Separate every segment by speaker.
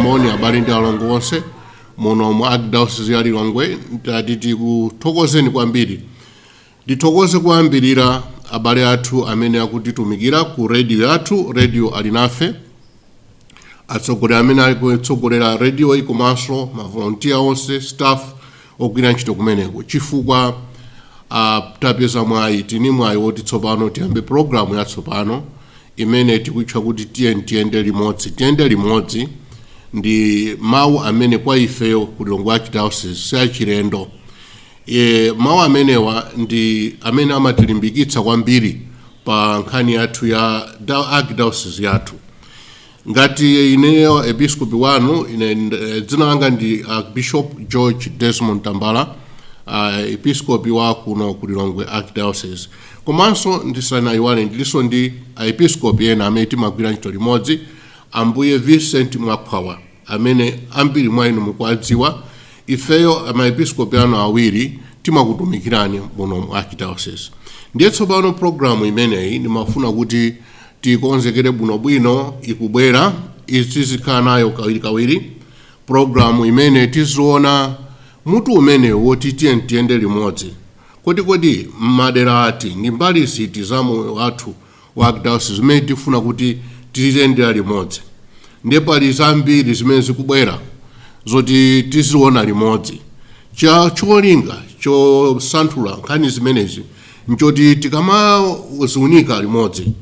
Speaker 1: Moni habari ndi alongo onse muno mu Archdiocese ya Lilongwe tati kuthokozeni kwambiri. Ndithokoze kuyambirira abale athu amene akutitumikira ku radio yathu, radio alinafe. Atsogolera amene ali kutsogolera radio ikomanso ma volunteer onse, staff ogwira ntchito kumeneko. Chifukwa tapeza mwayi tini mwayi woti tsopano tiyambe programu yatsopano imene tikutcha kuti Tiyende Limodzi. Tiyende Limodzi ndi mawu amene kwa ifeyo ku Lilongwe Archdiocese siachilendo. Mawu amenewa ndi amene amatilimbikitsa kwambiri pa nkhani yathu ya Archdiocese yathu. Ngati ineyo episcopi wanu dzina langa ndi Bishop George Desmond Tambala, episcopi wa kuno ku Lilongwe Archdiocese. Komanso ndisanayiwale ndilinso ndi episcopi ena amene timagwira ntchito limodzi, Ambuye Vincent Mwakwawa, amene ambiri mwa inu mukudziwa. Ifeyo maepiscopi anu awiri timakutumikirani muno mu Archdiocese. Ndiye tsopano programu imeneyi ndimafuna kuti tikonzekere bwinobwino ikubwera izikhala nayo kawirikawiri. Programu imene tiziona mutu umene woti Tiyende Limodzi. Kodi madera ati ndi mbali ziti za moyo wathu wa Archdiocese zimene tifuna kuti tiyendera limodzi. Ndiye pali zambiri zimene zikubwera zoti tiziona limodzi. Cholinga chosanthula nkhani zimenezi nchoti tikamaziunika limodzi,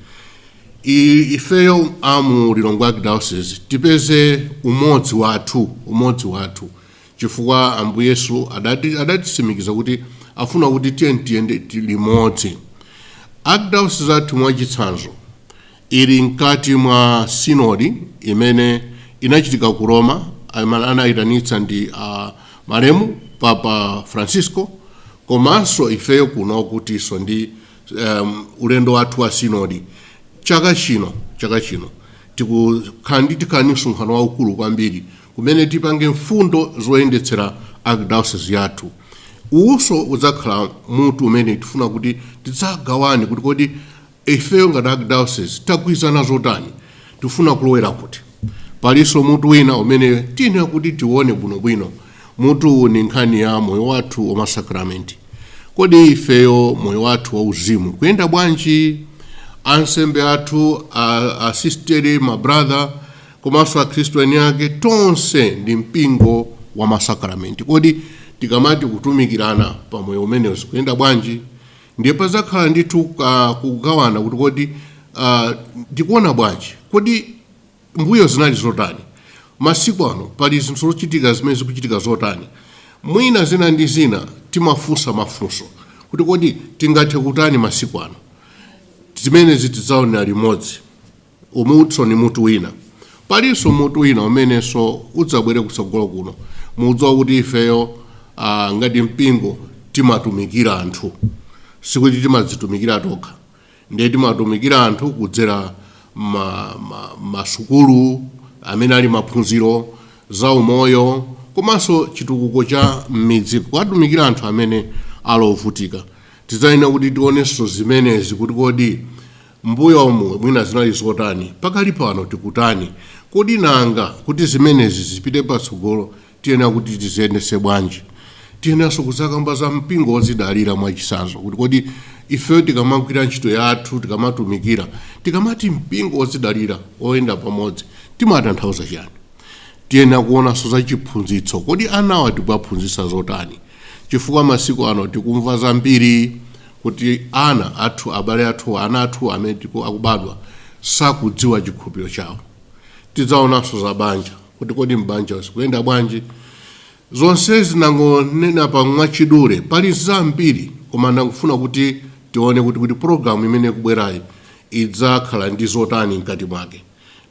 Speaker 1: ifeyo amu Lilongwe Archdiocese tipeze umodzi wathu. Chifukwa Ambuye Yesu adatisimikiza kuti afuna kuti tiyende limodzi. Archdiocese athu mwachitsanzo ili mkati mwa sinodi imene inachitika ku Roma, anayitanitsa ndi maremu Papa Francisco. Komanso ifeyo kuno kutiso ndi ulendo wathu wa sinodi. Chaka chino tikukhala msonkhano waukulu kwambiri kumene tipange mfundo zoyendetsera Archdiocese yathu. Uso udzakhala mutu umene tifuna kuti tidzagawane kuti kodi ifeyo ngati Archdiocese tagwirizana zotani, tifuna kulowera kuti. Palinso mutu wina umene tine kuti tione bwinobwino. Mutu ni nkhani ya moyo wathu wa masakramenti. Kodi ifeyo moyo wathu wa uzimu kuyenda bwanji? Ansembe athu, asisteri, mabrother, komanso akhristu eni ake tonse ndi mpingo wa masakramenti. Kodi tikamati kutumikirana pa moyo umene kuyenda bwanji? Ndiye pazakhala ndithu kugawana kuti kodi tikuona bwanji. Kodi mbuyo zinali zotani? Masiku ano pali zinthu zochitika zimene zikuchitika zotani? Mwina zina ndi zina timafunsa mafunso kuti kodi tingathe kutani masiku ano. Zimene zitidzaonera limodzi. Umutso ni mutu wina. Palinso mutu wina umenenso udzabwere kutsogolo kuno. Mudziwa kuti ifeyo ngati mpingo timatumikira anthu. Sikuti timadzitumikira tokha. Ndiye timatumikira anthu kudzera masukulu amene ali maphunziro za umoyo, komanso chitukuko cha m'midzi kuwatumikira anthu amene alovutika. Tizaina kuti tionenso zimenezi kuti kodi mbuyo omwe mwina zinali zotani, pakali pano tikutani. Kodi nanga kuti zimenezi zipite patsogolo tiyenera kuti tiziyendese bwanji. Tiyeneranso kuzakamba za mpingo wozidalira mwachitsanzo kuti kodi ifeyo tikamagwira ntchito yathu, tikamatumikira, tikamati mpingo wozidalira oyenda pamodzi timatanthauza chani. tiyena kuona so za chiphunzitso kodi anawa tikuwaphunzitsa zotani, chifukwa masiku ano tikumva zambiri kuti ana athu abale athu ana athu amene akubadwa sakudziwa chikhulupiriro chawo. Tidzaonanso za banja kuti kodi mbanja sikuyenda bwanji. Zonse zinangonena pa mwachidule pali zambiri, koma ndakufuna kuti tione kuti programu imene kubwerayi idzakhala ndi zotani mkati mwake.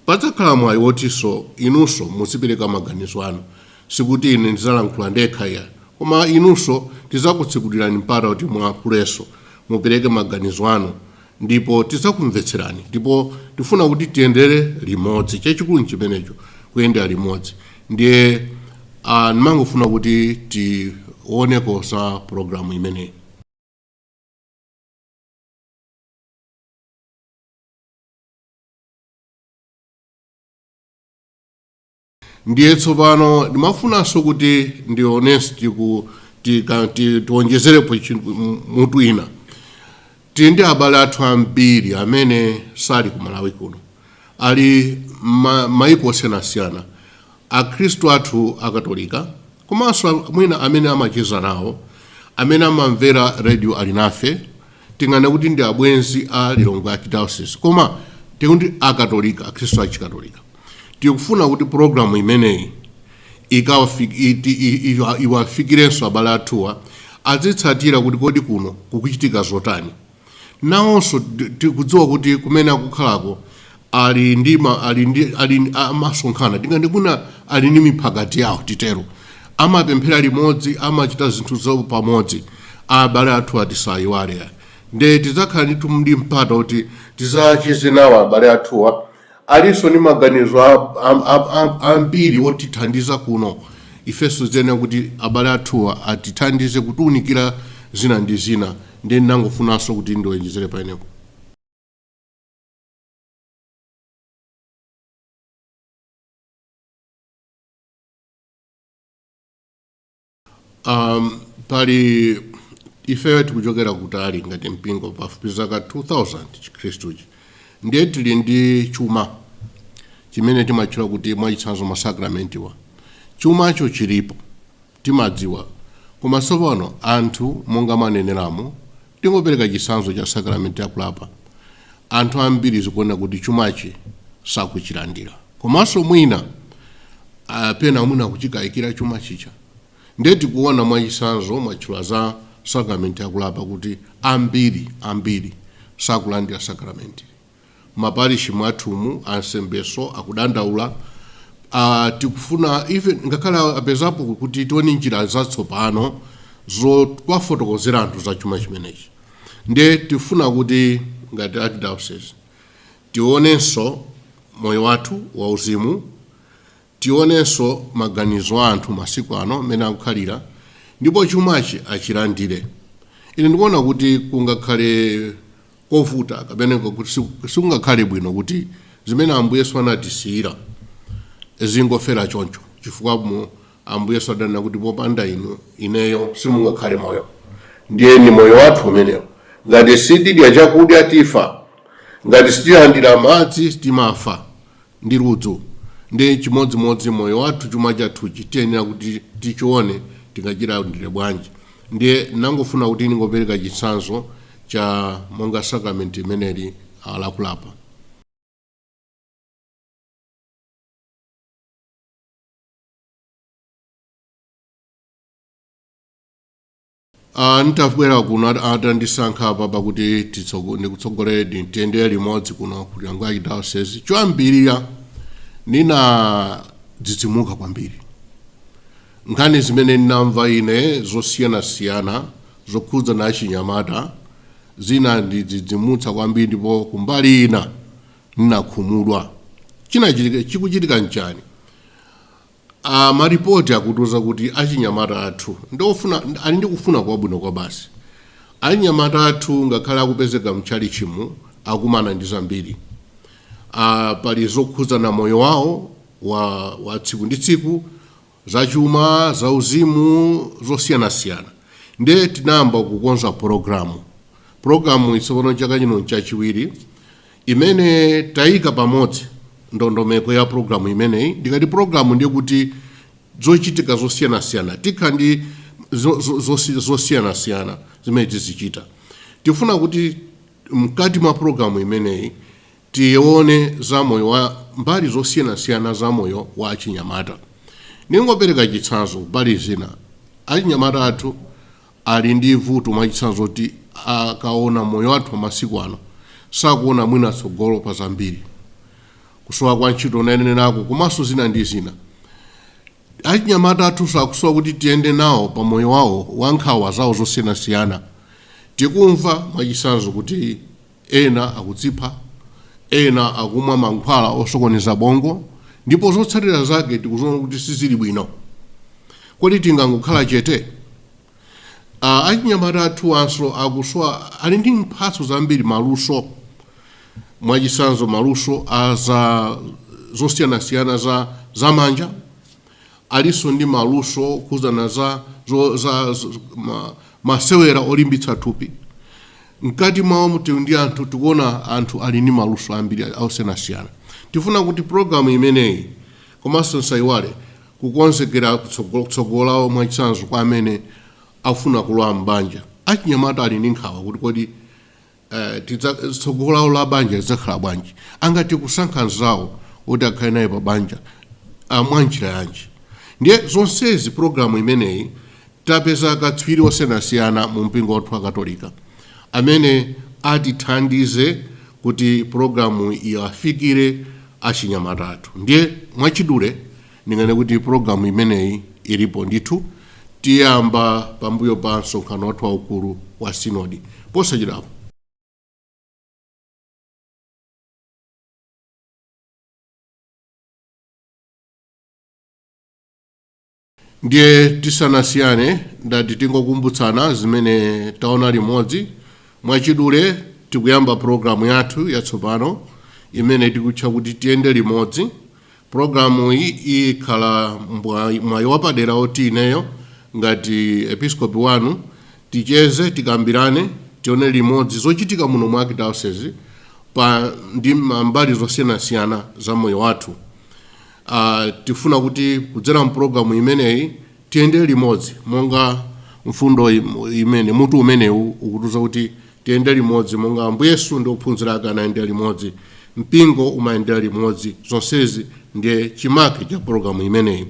Speaker 1: Padzakhala mwayi wotinso inunso muzipereka maganizo anu, sikuti ine ndizalankhula ndekha ya, koma inunso tidzakutsekulirani mpata kuti mwakuleso mupereke maganizo anu ndipo tidzakumvetserani, ndipo tifuna kuti tiyendere limodzi. Chachikulu chimenecho kuyenda limodzi. Ndiye ndimangofuna kuti tioneko za programu imeneyi. Ndiye tsopano ndimafunanso kuti ndionenso tionjezerepo mutu ina. Tili ndi abale athu ambiri amene sali ku Malawi kuno, ali maiko osiyanasiyana, akhristu athu akatolika, komanso mwina amene amacheza nawo, amene amamvera radio ali nafe. Tingana kuti ndi abwenzi a Lilongwe Archdiocese, koma tikuti akatolika, akhristu achikatolika. Tikufuna kuti programu imeneyi iwafikirenso abale athuwa azitsatira kuti kodi kuno kukuchitika zotani. Nawonso tikudziwa kuti kumene akukhalako ali amasonkhana, tingati kuna ali ndi miphakati yawo titero, amapemphera limodzi, amachita zinthu zawo pamodzi. Abale athu atisayiwale. Ndiye tidzakhala ndi mpata kuti tidzacheze nawo abale athuwa. Alinso ni maganizo ambiri otithandiza kuno. Ifeso zene kuti abale athuwa atithandize kutiunikira zina ndi zina. Ndiye nangofunanso kuti ndiwonjezere paenepo. Pali ifeyo tikuchokera kutali ngati mpingo pafupi zaka 2000 chikhristuchi. Ndiye tili ndi chuma chimene timachula kuti mwachitsanzo masakramentiwa. Chumacho chilipo timadziwa, koma tsopano anthu monga maneneramo tingopereka chitsanzo cha sakramenti ya kulapa. Anthu ambiri zikuona kuti chumachi sakuchilandira, komanso mwina pena mwina kuchikayikira chuma chicha. Ndiye tikuona mwachitsanzo mwachula za sakramenti ya kulapa kuti ambiri sakulandira sakramenti. Maparishi mwathumu ansembeso akudandaula. Tikufuna even ngakhala apezapo kuti tione njira zatsopano zokufotokozera anthu za chuma chimenechi. Ndiye tifuna kuti ngati Archdiocese tionenso moyo wathu wauzimu, tionenso maganizo a anthu masiku ano mene akukhalira, ndipo chumachi achilandire. Ine ndikuona kuti kungakhale kovuta kapena kuti sikungakhale bwino kuti zimene Ambuye Yesu anatisiyira zingofera choncho, chifukwa Ambuye Yesu adanena kuti popanda inu ineyo simungakhale moyo. Ndiye ni moyo wathu umenewo. Ngati sitidya chakudya tifa, ngati sitilandira madzi timafa ndi ludzu. Ndiye chimodzimodzi moyo wathu chuma chathu tiyenera kuti tichione tingachilandire bwanji. Ndiye nangofuna kuti ningopereka chitsanzo cha monga sakramenti imeneli lakulapa. Nitafubwera kuno atandisankha apa pakuti ndikutsogolere tiyendere limodzi kuno ku Lilongwe Archdiocese. Choyambirira nina dzidzimuka kwambiri. Nkhani zimene ndinamva ine zosiyanasiyana zokhudza na achinyamata zina ndidzidzimutsa kwambiri, ndipo kumbali ina ninakhumudwa. Chikuchitika nchani? Maripoti akutuza kuti achinyamata athu ali ndi kufuna kwabwino kwa basi. Achinyamata athu ngakhala akupezeka mchali chimu akumana ndi zambiri. Pali zokhudza na moyo wawo wa tsiku ndi tsiku, zachuma, zauzimu, zosiyanasiyana. Ndiye tinayamba kukonza programu isopano chaka chino chachiwiri imene tayika pamodzi ndondomeko ya programu imeneyi. Ndikati programu ndiye kuti zochitika zosiyana-siyana tikha ndi zosiyana-siyana zimene tizichita. Tifuna kuti mkati mwa programu imeneyi tione za moyo wa mbali zosiyana-siyana za moyo wa achinyamata. Ningopereka chitsanzo mbali zina. Achinyamata athu ali ndi vuto mwachitsanzo kuti akaona moyo wathu masiku ano sakuona mwina tsogolo pa zambiri, kusowa kwa ntchito nayenenako komanso zina ndi zina. Achinyamata athu sakusowa kuti tiyende nawo pa moyo wawo wa nkhawa zawo zosiyana-siyana. Tikumva mwachitsanzo kuti ena akudzipha, ena akumwa mankhwala osokoneza bongo, ndipo zotsatira zake tikuziona kuti sizili bwino. Kodi tingangokhala chete? Achinyamata athu anso akusowa ali ndi mphatso zambiri, maluso mwachitsanzo maluso zosiyana-siyana za manja, aliso ndi maluso kuzana za masewera olimbitsa thupi. Mkati mwawo ndi anthu tikuona anthu ali ndi maluso ambiri osiyana-siyana. Tifuna kuti programu imeneyi komanso nsaiwale kukonzekera kutsogolawo mwachitsanzo kwa amene afuna kulowa mbanja. Achinyamata ali ndi nkhawa kuti kodi tsogolawo la banja lidzakhala bwanji, angati kusankha nzawo kuti akhale naye pa banja mwa njira yanji. Ndiye zonsezi programu imeneyi tapeza katswiri osiyanasiyana mu mpingo wathu wa Katolika amene atithandize kuti programu iwafikire achinyamata athu. Ndiye mwachidule ndingane kuti programu imeneyi ilipo ndithu. Tiyamba pambuyo pa msonkhano wathu waukulu wa sinodi posachedwapa. Ndiye tisanasiyane ndati tingokumbutsana zimene taona limodzi. Mwachidule tikuyamba programu yathu yatsopano imene tikutcha kuti tiyende limodzi. Programu iyi ikhala mwayi wapadera oti ineyo ngati episkopi wanu ticheze tikambirane tione limodzi zochitika muno mwa archdiocese ndi mbali zosiyana-siyana za moyo wathu. Tifuna kuti kudzera mpulogalamu imeneyi tiyende limodzi monga mfundo imene mutu umenewu ukutuza kuti tiyende limodzi monga Ambuye Yesu ndi ophunzira ake anayendera limodzi, mpingo umayendera limodzi. Zonsezi ndiye chimake cha pulogalamu imeneyi.